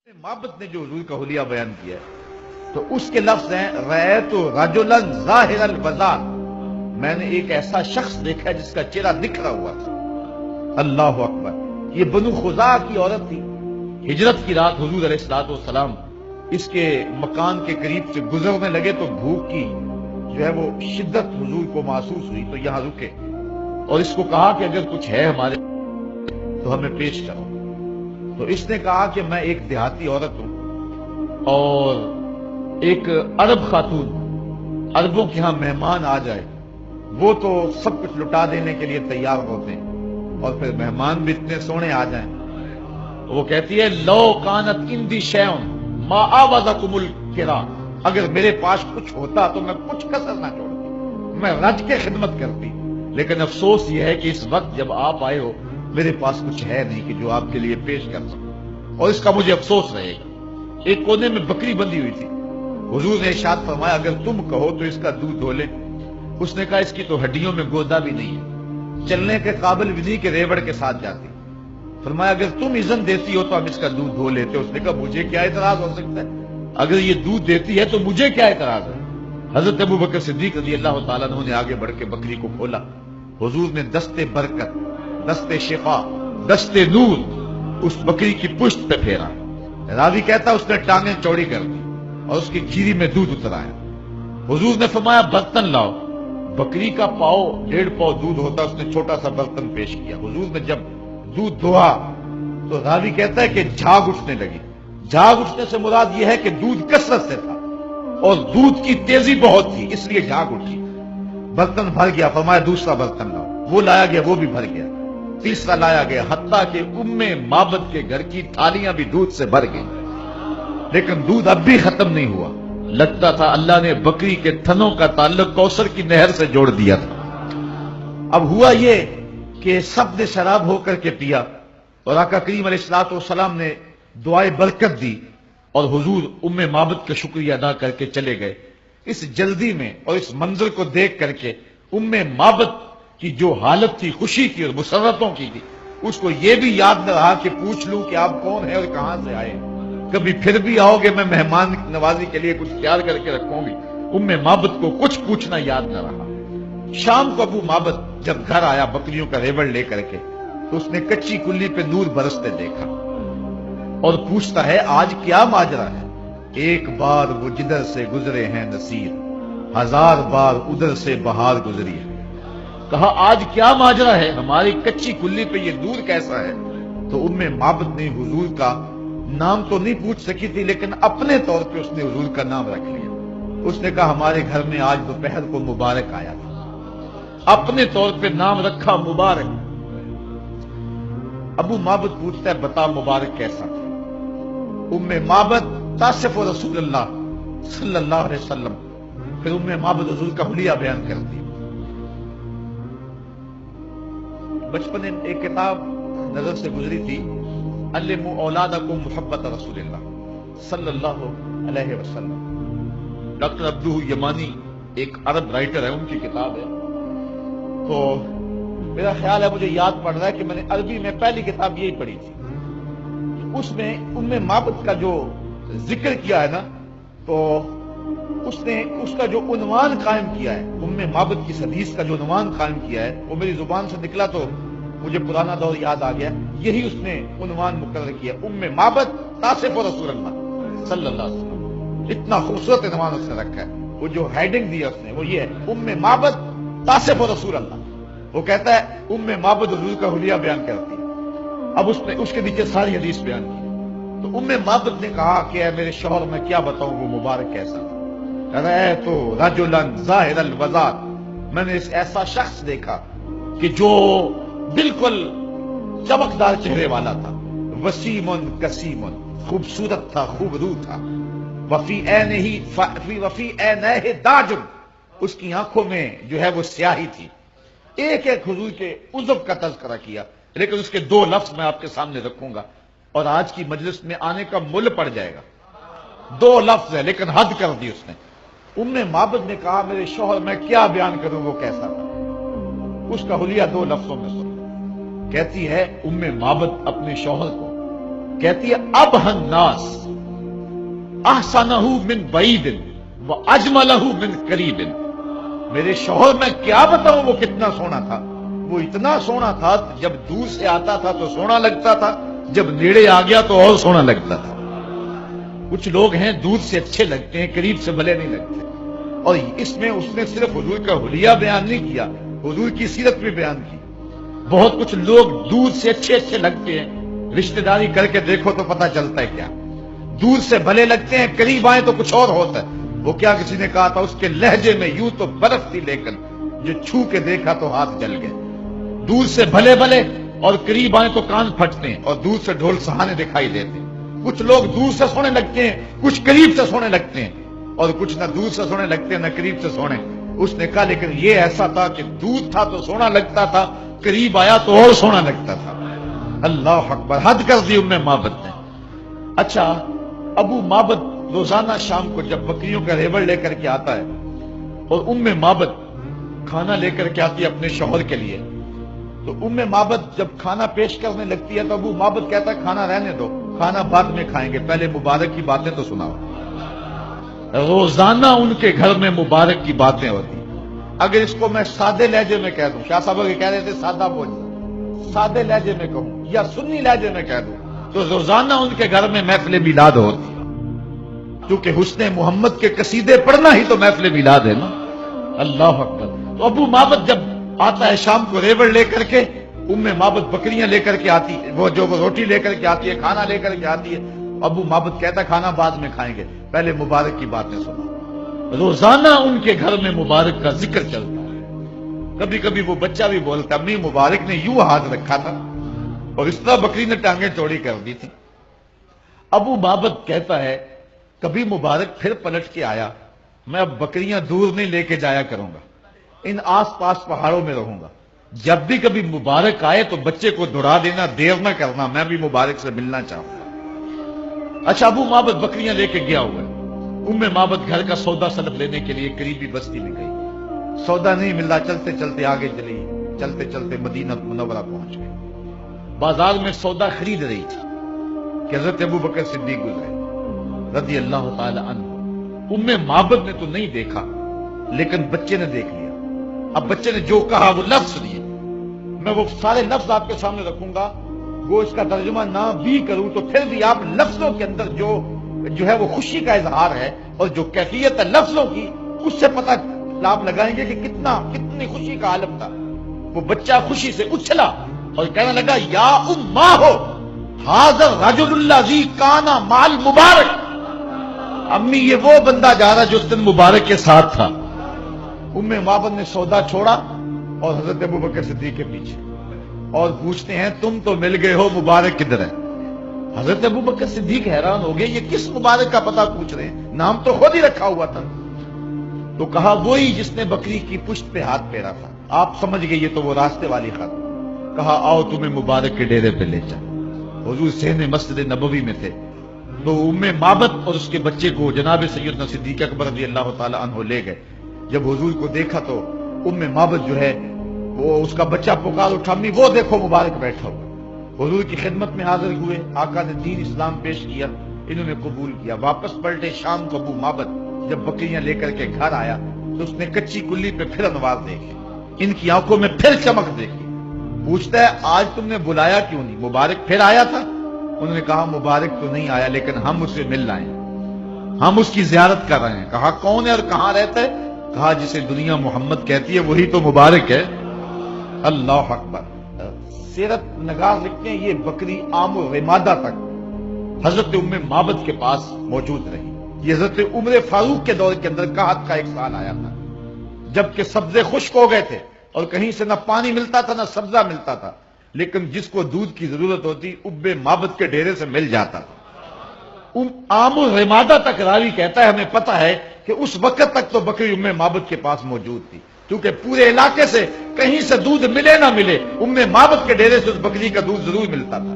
محبت نے جو حضور کا حلیہ بیان کیا ہے تو اس کے لفظ ہیں رأیت رجلا ظاہر الوضاء، میں نے ایک ایسا شخص دیکھا جس کا چہرہ نکھرا ہوا تھا۔ اللہ اکبر، یہ بنو خزاعہ کی عورت تھی۔ ہجرت کی رات حضور علیہ الصلوۃ والسلام اس کے مکان کے قریب سے گزرنے لگے تو بھوک کی جو ہے وہ شدت حضور کو محسوس ہوئی، تو یہاں رکے اور اس کو کہا کہ اگر کچھ ہے ہمارے تو ہمیں پیش کرو۔ تو اس نے کہا کہ میں ایک دیہاتی عورت ہوں اور ایک عرب خاتون، عربوں کے ہاں مہمان آ جائے وہ تو سب کچھ لٹا دینے کے لیے تیار ہوتے ہیں، اور پھر مہمان بھی اتنے سونے آ جائیں۔ وہ کہتی ہے لو کانت اندی شیئن ما آوزکم الکرا، اگر میرے پاس کچھ ہوتا تو میں کچھ کسر نہ چھوڑتی، میں رج کے خدمت کرتی، لیکن افسوس یہ ہے کہ اس وقت جب آپ آئے ہو میرے پاس کچھ ہے نہیں کہ جو آپ کے لیے پیش کر سکوں، اور اس کا مجھے افسوس رہے گا۔ ایک کونے میں بکری بندھی ہوئی تھی، حضور نے ارشاد فرمایا اگر تم کہو تو اس کا دودھ دھو لیں۔ اس نے کہا اس کی تو ہڈیوں میں گودا بھی نہیں ہے، چلنے کے قابل بھی نہیں کہ ریوڑ کے ساتھ جاتی۔ فرمایا اگر تم اذن دیتی ہو تو ہم اس کا دودھ دھو لیتے۔ اس نے کہا مجھے کیا اعتراض ہو سکتا ہے، اگر یہ دودھ دیتی ہے تو مجھے کیا اعتراض ہے۔ حضرت ابوبکر صدیق رضی اللہ تعالیٰ عنہ نے آگے بڑھ کے بکری کو کھولا، حضور نے دستے برکت، دستے شفا، دستے نور اس بکری کی پشت پہ پھیرا۔ راوی کہتا اس نے ٹانگیں چوڑی کر دی اور اس کی گھیری میں دودھ اترایا۔ حضور نے فرمایا برتن لاؤ۔ بکری کا پاؤ 1.5 پاؤ دودھ ہوتا، اس نے چھوٹا سا برتن پیش کیا۔ حضور نے جب دودھ دھویا تو راوی کہتا ہے کہ جھاگ اٹھنے لگی۔ جھاگ اٹھنے سے مراد یہ ہے کہ دودھ کثرت سے تھا اور دودھ کی تیزی بہت تھی، اس لیے جھاگ اٹھی۔ برتن بھر گیا، فرمایا دوسرا برتن لاؤ۔ وہ لایا گیا، وہ بھی بھر گیا۔ تیسرا لایا گیا، حتیٰ کہ معبد کے گھر کی تھالیاں بھی دودھ سے بھر گئی، لیکن دودھ اب بھی ختم نہیں ہوا۔ لگتا تھا اللہ نے بکری کے تھنوں کا تعلق کوثر کی نہر سے جوڑ دیا تھا۔ اب ہوا یہ کہ سب نے شراب ہو کر کے پیا اور آقا کریم علیہ الصلوۃ والسلام نے دعائے برکت دی اور حضور معبد کا شکریہ ادا کر کے چلے گئے۔ اس جلدی میں اور اس منظر کو دیکھ کر کے معبد کی جو حالت تھی خوشی کی اور مسرتوں کی تھی، اس کو یہ بھی یاد نہ رہا کہ پوچھ لوں کہ آپ کون ہیں اور کہاں سے آئے، کبھی پھر بھی آؤ گے میں مہمان نوازی کے لیے کچھ تیار کر کے رکھوں گی۔ معبد کو کچھ پوچھنا یاد نہ رہا۔ شام کو معبد جب گھر آیا بکریوں کا ریوڑ لے کر کے تو اس نے کچی کلی پہ نور برستے دیکھا اور پوچھتا ہے آج کیا ماجرا ہے۔ ایک بار وہ جدھر سے گزرے ہیں نصیر، 1000 بار ادھر سے بہار گزری ہے۔ کہا آج کیا ماجرا ہے، ہماری کچی کلی پہ یہ نور کیسا ہے؟ تو معبد نے حضور کا نام تو نہیں پوچھ سکی تھی، لیکن اپنے طور پہ اس نے حضور کا نام رکھ لیا۔ اس نے کہا ہمارے گھر میں آج دوپہر کو مبارک آیا تھا، اپنے طور پہ نام رکھا مبارک۔ معبد پوچھتا ہے بتا مبارک کیسا تھا؟ معبد تصف رسول اللہ صلی اللہ علیہ وسلم، پھر معبد حضور کا حلیہ بیان کرتی۔ بچپن میں ایک کتاب نظر سے گزری تھی، علموا اولادکم محبت رسول اللہ صلی اللہ علیہ وسلم۔ ڈاکٹر عبدہ یمانی ایک عرب رائٹر ہے، ان کی کتاب ہے۔ تو میرا خیال ہے مجھے یاد پڑ رہا ہے کہ میں نے عربی میں پہلی کتاب یہی پڑھی تھی، اس میں معبد کا جو ذکر کیا ہے نا، تو اس نے اس کا جو عنوان قائم کیا ہے، معبد کی حدیث کا جو عنوان قائم کیا ہے، وہ میری زبان سے نکلا تو مجھے پرانا دور یاد آ گیا، یہی اس نے عنوان مقرر کیا، معبد تصف رسول اللہ صلی اللہ علیہ وسلم۔ اتنا خوبصورت عنوان اس نے رکھا ہے، وہ جو ہیڈنگ دیا اس نے وہ یہ ہے، معبد تصف رسول اللہ۔ وہ کہتا ہے معبد حضور کا حلیہ بیان کرتی ہے۔ اب اس نے اس کے نیچے ساری حدیث بیان کی، تو معبد نے کہا کہ اے میرے شوہر میں کیا بتاؤں وہ مبارک کیسا تھا؟ رأیت رجلا ظاہر الوضاء، میں نے ایسا شخص دیکھا کہ جو بالکل چمکدار چہرے والا تھا، وسیم کسیم، خوبصورت تھا، خوب رو تھا، وفی عینہ داج، اس کی آنکھوں میں جو ہے وہ سیاہی تھی۔ ایک ایک حضور کے عضو کا تذکرہ کیا، لیکن اس کے 2 لفظ میں آپ کے سامنے رکھوں گا اور آج کی مجلس میں آنے کا مل پڑ جائے گا۔ 2 لفظ ہے لیکن حد کر دی اس نے۔ معبد نے کہا میرے شوہر میں کیا بیان کروں وہ کیسا تھا؟ اس کا حلیہ 2 لفظوں میں سن۔ کہتی ہے معبد اپنے شوہر کو کہتی ہے اب الناس احسنہ من بعید و اجملہ من قریب. میرے شوہر میں کیا بتاؤں وہ کتنا سونا تھا. وہ اتنا سونا تھا جب دور سے آتا تھا تو سونا لگتا تھا, جب نیڑے آ گیا تو اور سونا لگتا تھا. کچھ لوگ ہیں دور سے اچھے لگتے ہیں, قریب سے بھلے نہیں لگتے. اور اس میں اس نے صرف حضور کا حلیہ بیان نہیں کیا, حضور کی سیرت بھی بیان کی. بہت کچھ لوگ دور سے اچھے لگتے ہیں, رشتہ داری کر کے دیکھو تو پتہ چلتا ہے کیا. دور سے بھلے لگتے ہیں, قریب آئے تو کچھ اور ہوتا ہے. وہ کیا کسی نے کہا تھا اس کے لہجے میں یوں تو برف تھی لیکن جو چھو کے دیکھا تو ہاتھ جل گئے. دور سے بھلے اور قریب آئے تو کان پھٹتے ہیں اور دور سے ڈھول سہانے دکھائی دیتے ہیں. کچھ لوگ دور سے سونے لگتے ہیں, کچھ قریب سے سونے لگتے ہیں, اور کچھ نہ دور سے سونے لگتے ہیں نہ قریب سے سونے. اس نے کہا لیکن یہ ایسا تھا کہ دور تھا تو سونا لگتا تھا, قریب آیا تو اور سونا لگتا تھا. اللہ اکبر, حد کر دی معبد نے. اچھا, ابو معبد روزانہ شام کو جب بکریوں کا ریوڑ لے کر کے آتا ہے اور معبد کھانا لے کر کے آتی ہے اپنے شوہر کے لیے, تو معبد جب کھانا پیش کرنے لگتی ہے تو ابو معبد کہتا ہے کھانا رہنے دو, کھانا بعد میں کھائیں گے, پہلے مبارک کی باتیں تو سناؤ. روزانہ ان کے گھر میں مبارک کی باتیں ہوتی. اگر اس کو میں سادے لہجے میں کہہ دوں, شاہ صاحب کہہ رہے تھے سادہ بول, سادے لہجے میں کہوں یا سنی لہجے میں کہہ دوں تو روزانہ ان کے گھر میں محفل میلاد ہوتی. کیونکہ حسن محمد کے قصیدے پڑھنا ہی تو محفل میلاد ہے نا. اللہ اکبر. تو ابو معبد جب آتا ہے شام کو ریوڑ لے کر کے, معبد بکریاں لے کر کے آتی, وہ روٹی لے کر کے آتی ہے, کھانا لے کر کے آتی ہے. ابو معبد کہتا ہے کھانا بعد میں کھائیں گے, پہلے مبارک کی باتیں سنو. روزانہ ان کے گھر میں مبارک کا ذکر چلتا ہے. کبھی کبھی وہ بچہ بھی بولتا امی مبارک نے یوں ہاتھ رکھا تھا اور اس طرح بکری نے ٹانگیں چوڑی کر دی تھی. ابو معبد کہتا ہے کبھی مبارک پھر پلٹ کے آیا, میں اب بکریاں دور نہیں لے کے جایا کروں گا, ان آس پاس پہاڑوں میں رہوں گا. جب بھی کبھی مبارک آئے تو بچے کو دوڑا دینا, دیر نہ کرنا, میں بھی مبارک سے ملنا چاہوں گا. اچھا, ابو معبد بکریاں لے کے گیا ہوا ہے. معبد گھر کا سودا سلب لینے کے لیے قریبی بستی میں گئی. سودا نہیں ملا, چلتے چلتے آگے چلی, چلتے چلتے مدینہ منورہ پہنچ گئے. بازار میں سودا خرید رہی تھی کہ حضرت ابو بکر صدیق گزرے رضی اللہ تعالی عنہ. معبد نے تو نہیں دیکھا لیکن بچے نے دیکھ لیا. اب بچے نے جو کہا وہ لفظ لیے, میں وہ سارے لفظ آپ کے سامنے رکھوں گا. وہ اس کا ترجمہ نہ بھی کروں تو پھر بھی آپ لفظوں کے اندر جو ہے وہ خوشی کا اظہار ہے اور جو کیفیت ہے لفظوں کی, اس سے پتہ آپ لگائیں گے کہ کتنی خوشی کا عالم تھا. وہ بچہ خوشی سے اچھلا اور کہنے لگا یا اماں ہو حاضر رجل الذی کان مال مبارک. امی یہ وہ بندہ جا رہا جو اس دن مبارک کے ساتھ تھا. معبد نے سودا چھوڑا اور حضرت ابو بکر صدیق کے پیچھے, اور پوچھتے ہیں تم تو مل گئے ہو, مبارک کدھر ہے؟ حضرت ابو بکر صدیق حیران ہو گئے, یہ کس مبارک کا پتہ پوچھ رہے ہیں, نام تو خود ہی رکھا ہوا تھا. تو کہا وہی جس نے بکری کی پشت پہ ہاتھ پھیرا تھا. آپ سمجھ گئے یہ تو وہ راستے والی خط. کہا آؤ تمہیں مبارک کے ڈیرے پہ لے جا. حضور صحن مسجد نبوی میں تھے تو معبد اور اس کے بچے کو جناب سیدنا صدیق اکبر رضی اللہ تعالی عنہ لے گئے. جب حضور کو دیکھا تو معبد جو ہے وہ اس کا بچہ پکار اٹھا, امی وہ دیکھو مبارک بیٹھا ہوا. حضور کی خدمت میں حاضر ہوئے, آقا نے دین اسلام پیش کیا, انہوں نے قبول کیا. واپس پلٹے شام کو ابو معبد جب بکریاں لے کر کے گھر آیا تو اس نے کچی کلی پہ پھر انوار دیکھے, ان کی آنکھوں میں پھر چمک دیکھی. پوچھتا ہے آج تم نے بلایا کیوں نہیں, مبارک پھر آیا تھا؟ انہوں نے کہا مبارک تو نہیں آیا لیکن ہم اسے مل رہے ہیں, ہم اس کی زیارت کر رہے ہیں. کہا کون ہے اور کہاں رہتا ہے؟ کہا جسے دنیا محمد کہتی ہے وہی تو مبارک ہے. اللہ اکبر. سیرت نگار لکھتے ہیں یہ بکری عام و رمادہ تک حضرت معبد کے پاس موجود رہی. یہ حضرت عمر فاروق کے دور کے اندر قحط کا ایک سال آیا تھا جبکہ سبزے خشک ہو گئے تھے اور کہیں سے نہ پانی ملتا تھا نہ سبزہ ملتا تھا, لیکن جس کو دودھ کی ضرورت ہوتی معبد کے ڈیرے سے مل جاتا تھا. عام و رمادہ تک راوی کہتا ہے ہمیں پتہ ہے کہ اس وقت تک تو بکری معبد کے پاس موجود تھی, کیونکہ پورے علاقے سے کہیں سے دودھ ملے نہ ملے معبد کے ڈیرے سے اس بکری کا دودھ ضرور ملتا تھا.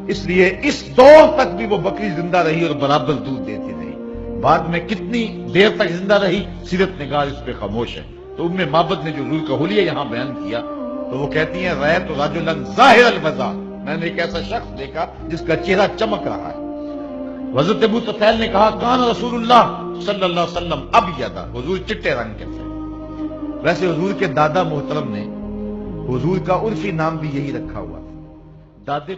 اس لیے اس دور تک بھی وہ بکری زندہ رہی اور برابر دودھ دیتی رہی. بعد میں کتنی دیر تک زندہ رہی سیرت نگار اس پہ خاموش ہے. تو معبد نے جو حضور کا حلیہ یہاں بیان کیا تو وہ کہتی ہیں رأیت رجلا ظاہر الوضاء میں نے ایک ایسا شخص دیکھا جس کا چہرہ چمک رہا ہے۔ حضرت ابو طفیل نے کہا کان رسول اللہ صلی اللہ علیہ وسلم ابیض، حضور چٹے رنگ کے تھے۔ ویسے حضور کے دادا محترم نے حضور کا عرفی نام بھی یہی رکھا ہوا تھا، دادے